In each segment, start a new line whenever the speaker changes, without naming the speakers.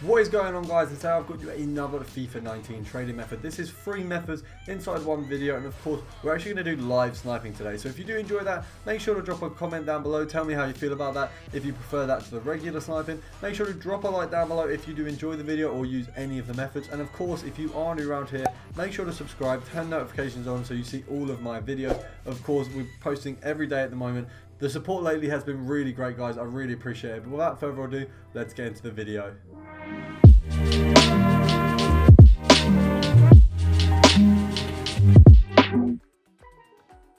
What is going on, guys? And today I've got you another FIFA 19 trading method. This is 3 methods inside one video, and of course we're actually going to do live sniping today. So if you do enjoy that, make sure to drop a comment down below. Tell me how you feel about that. If you prefer that to the regular sniping, make sure to drop a like down below if you do enjoy the video or use any of the methods. And of course, if you are new around here, make sure to subscribe, turn notifications on so you see all of my videos. Of course, we're posting every day at the moment. The support lately has been really great, guys. I really appreciate it. But without further ado, let's get into the video.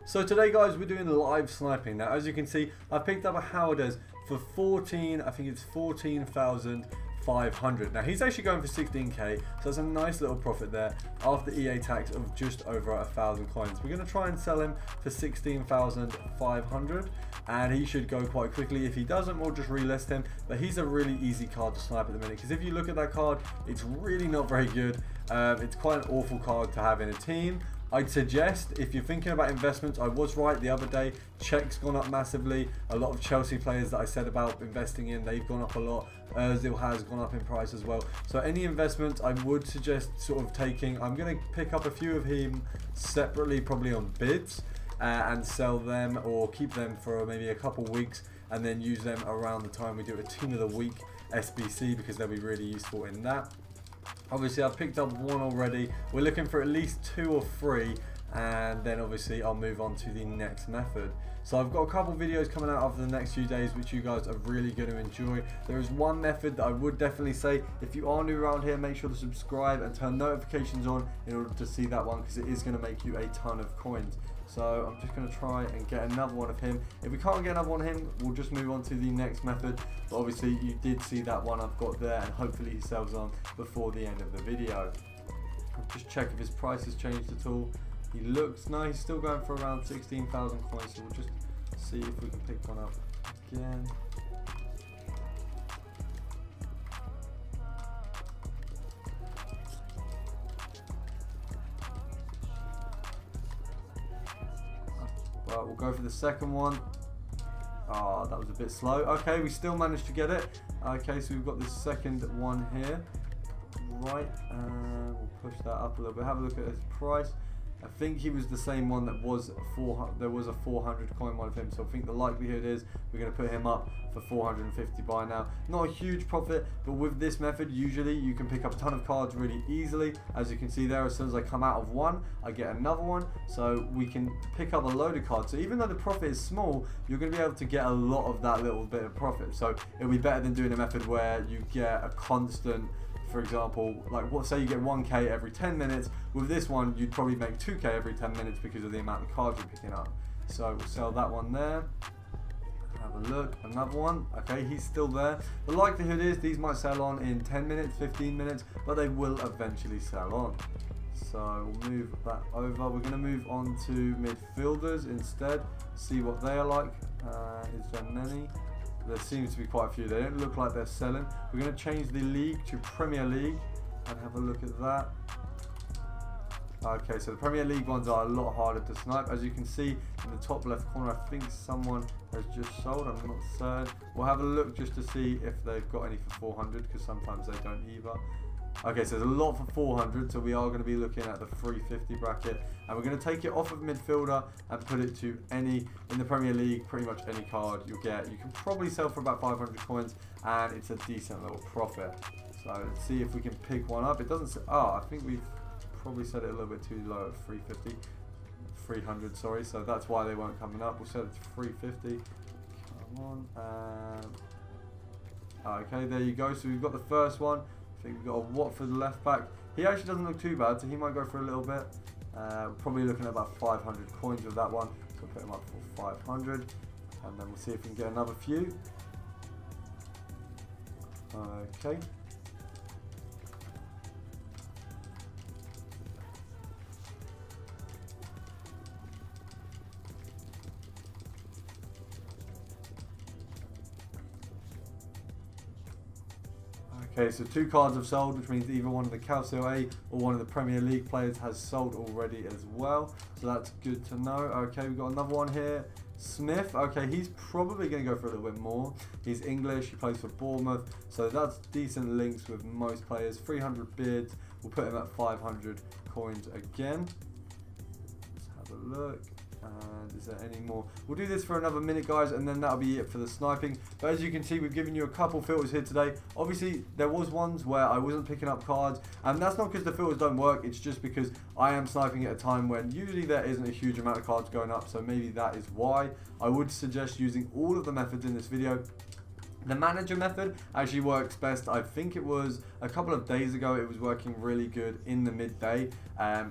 So today, guys, we're doing live sniping. Now, as you can see, I picked up a Howardez for 14,500. Now, he's actually going for 16k, so that's a nice little profit there after EA tax of just over 1,000 coins. We're going to try and sell him for 16,500, and he should go quite quickly. If he doesn't, we'll just relist him. But he's a really easy card to snipe at the minute, because if you look at that card, it's really not very good. It's quite an awful card to have in a team. I'd suggest, if you're thinking about investments, I was right the other day. Czech's gone up massively. A lot of Chelsea players that I said about investing in, they've gone up a lot. Ozil has gone up in price as well. So any investments, I would suggest sort of taking. I'm going to pick up a few of him separately, probably on bids, and sell them or keep them for maybe a couple weeks, and then use them around the time we do a team of the week SBC, because they'll be really useful in that. Obviously, I've picked up one already. We're looking for at least 2 or 3, and then obviously I'll move on to the next method. So I've got a couple videos coming out over the next few days which you guys are really going to enjoy. There is one method that I would definitely say, if you are new around here, make sure to subscribe and turn notifications on in order to see that one, because it is going to make you a ton of coins. So I'm just going to try and get another one of him. If we can't get another one of him, we'll just move on to the next method. But obviously you did see that one I've got there, and hopefully he sells on before the end of the video. I'll just check if his price has changed at all. He looks, no, he's still going for around 16,000 coins, so we'll just see if we can pick one up again. Right, we'll go for the second one. Ah, that was a bit slow. Okay, we still managed to get it. Okay, so we've got the second one here. Right, we'll push that up a little bit. Have a look at his price. I think he was the same one that was there was a 400 coin one of him, so I think the likelihood is we're going to put him up for 450 by now. Not a huge profit, but with this method, usually you can pick up a ton of cards really easily. As you can see there, as soon as I come out of one, I get another one, so we can pick up a load of cards. So even though the profit is small, you're going to be able to get a lot of that little bit of profit. So it'll be better than doing a method where you get a constant. For example, like say you get 1k every 10 minutes. With this one, you'd probably make 2k every 10 minutes because of the amount of cards you're picking up. So we'll sell that one there. Have a look, another one. Okay, he's still there. The likelihood is these might sell on in 10 minutes, 15 minutes, but they will eventually sell on. So we'll move that over. We're going to move on to midfielders instead, see what they are like. Is there many? There seems to be quite a few. They don't look like they're selling. We're going to change the league to Premier League and have a look at that. Okay, so the Premier League ones are a lot harder to snipe. As you can see in the top left corner, I think someone has just sold. I'm not certain. We'll have a look just to see if they've got any for 400, because sometimes they don't either. Okay, so there's a lot for 400, so we are going to be looking at the 350 bracket, and we're going to take it off of midfielder and put it to any, in the Premier League, pretty much any card you'll get. You can probably sell for about 500 coins, and it's a decent little profit. So let's see if we can pick one up. It doesn't say, I think we've probably set it a little bit too low at 300, sorry, so that's why they weren't coming up. We'll set it to 350. Come on. Okay, there you go. So we've got the first one. I think we've got a Watford left back. He actually doesn't look too bad, so he might go for a little bit. Probably looking at about 500 coins with that one, so we'll put him up for 500, and then we'll see if we can get another few. Okay. Okay, so 2 cards have sold, which means either one of the Calcio A or one of the Premier League players has sold already as well. So that's good to know. Okay, we've got another one here. Smith, okay, he's probably going to go for a little bit more. He's English, he plays for Bournemouth, so that's decent links with most players. 300 bids, we'll put him at 500 coins again. Let's have a look. And is there any more? We'll do this for another minute, guys, and then that'll be it for the sniping. But as you can see, we've given you a couple filters here today. Obviously, there was ones where I wasn't picking up cards, and that's not because the filters don't work. It's just because I am sniping at a time when usually there isn't a huge amount of cards going up, so maybe that is why. I would suggest using all of the methods in this video. The manager method actually works best. I think it was a couple of days ago it was working really good in the midday.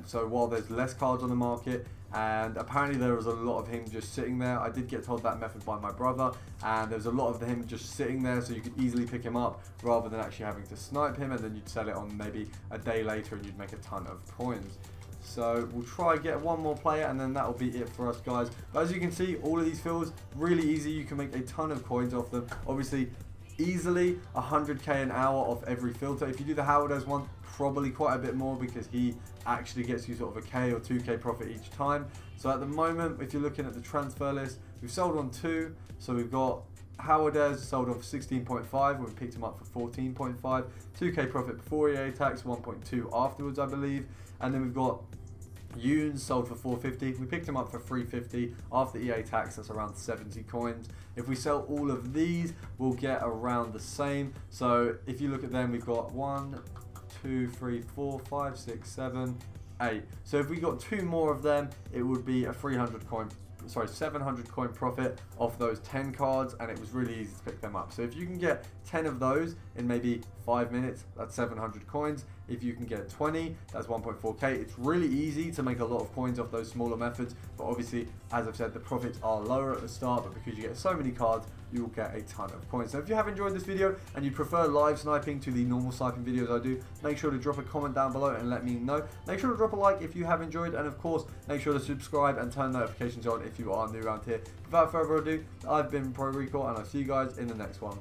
So while there's less cards on the market, and apparently there was a lot of him just sitting there. I did get told that method by my brother, and there's a lot of him just sitting there, so you could easily pick him up rather than actually having to snipe him, and then you'd sell it on maybe a day later and you'd make a ton of coins. So we'll try get one more player, and then that'll be it for us, guys. But as you can see, all of these fills really easy. You can make a ton of coins off them. Obviously, easily 100k an hour off every filter. If you do the Howard's one, probably quite a bit more, because he actually gets you sort of a K or 2k profit each time. So at the moment, if you're looking at the transfer list, we've sold on 2. So we've got Howard's sold on for 16.5, we picked him up for 14.5, 2k profit before EA tax, 1.2 afterwards, I believe. And then we've got Yoons sold for 450. We picked him up for 350 after EA tax. That's around 70 coins. If we sell all of these, we'll get around the same. So if you look at them, we've got 1, 2, 3, 4, 5, 6, 7, 8. So if we got 2 more of them, it would be a 700 coin profit off those 10 cards, and it was really easy to pick them up. So if you can get 10 of those in maybe 5 minutes, that's 700 coins. If you can get 20, that's 1.4k. It's really easy to make a lot of coins off those smaller methods, but obviously, as I've said, the profits are lower at the start, but because you get so many cards, you will get a ton of coins. So if you have enjoyed this video and you prefer live sniping to the normal sniping videos I do, make sure to drop a comment down below and let me know. Make sure to drop a like if you have enjoyed, and of course, make sure to subscribe and turn notifications on if you are new around here. Without further ado, I've been Pro Recall, and I'll see you guys in the next one.